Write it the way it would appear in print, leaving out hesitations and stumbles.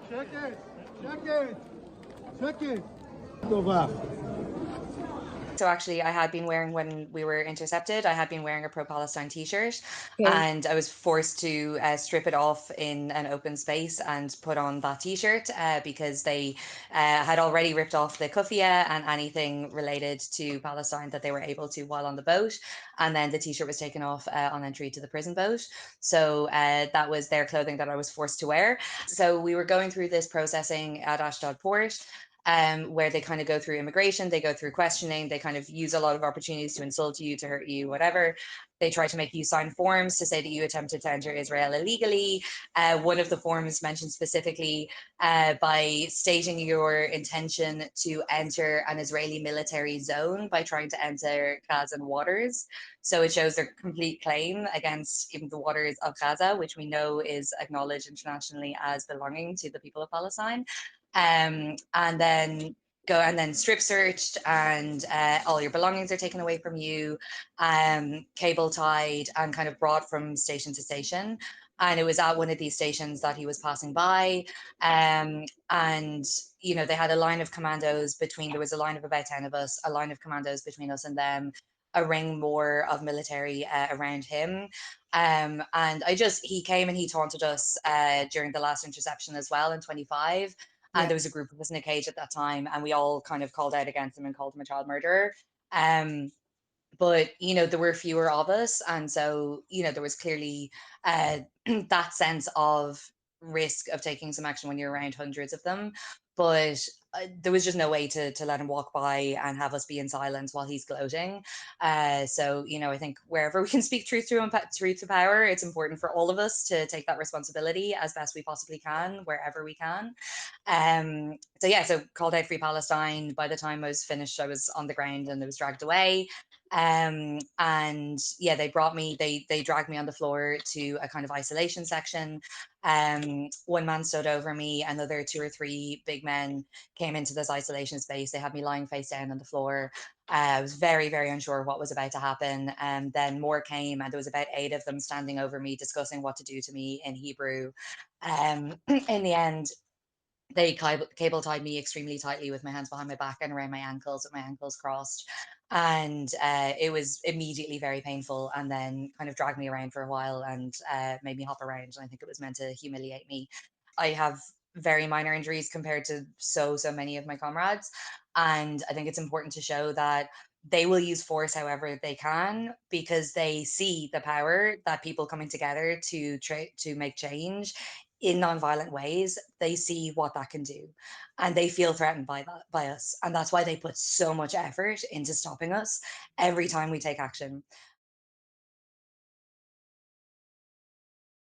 שקט. טובה. So actually, I had been wearing, when we were intercepted, I had been wearing a pro-Palestine t-shirt, Okay. and I was forced to strip it off in an open space and put on that t-shirt because they had already ripped off the kufiya and anything related to Palestine that they were able to while on the boat. And then the t-shirt was taken off on entry to the prison boat. So that was their clothing that I was forced to wear. So we were going through this processing at Ashdod port, where they kind of go through immigration, they go through questioning, they kind of use a lot of opportunities to insult you, to hurt you, whatever. They try to make you sign forms to say that you attempted to enter Israel illegally. One of the forms mentioned specifically by stating your intention to enter an Israeli military zone by trying to enter Gazan waters. So it shows their complete claim against even the waters of Gaza, which we know is acknowledged internationally as belonging to the people of Palestine. And then strip searched, and all your belongings are taken away from you, cable tied and kind of brought from station to station. And it was at one of these stations that he was passing by, and they had a line of commandos between. There was a line of about 10 of us, a line of commandos between us and them, a ring more of military around him. And he came and he taunted us during the last interception as well in 25. And Yeah. there was a group of us in a cage at that time, and we all kind of called out against him and called him a child murderer. But there were fewer of us, and so there was clearly that sense of risk of taking some action when you're around hundreds of them. But there was just no way to let him walk by and have us be in silence while he's gloating. So I think wherever we can speak truth to power, it's important for all of us to take that responsibility as best we possibly can wherever we can. So called out Free Palestine. By the time I was finished, I was on the ground and I was dragged away. And yeah, they dragged me on the floor to a kind of isolation section. One man stood over me, another two or three big men came into this isolation space. They had me lying face down on the floor. I was very, very unsure what was about to happen. And then more came, and there was about 8 of them standing over me, discussing what to do to me in Hebrew. In the end, they cable tied me extremely tightly with my hands behind my back and around my ankles with my ankles crossed. And it was immediately very painful, and then kind of dragged me around for a while and made me hop around. And I think it was meant to humiliate me. I have very minor injuries compared to so many of my comrades. And I think it's important to show that they will use force however they can, because they see the power that people coming together to make change in non-violent ways. They see what that can do, and they feel threatened by us, and that's why they put so much effort into stopping us every time we take action.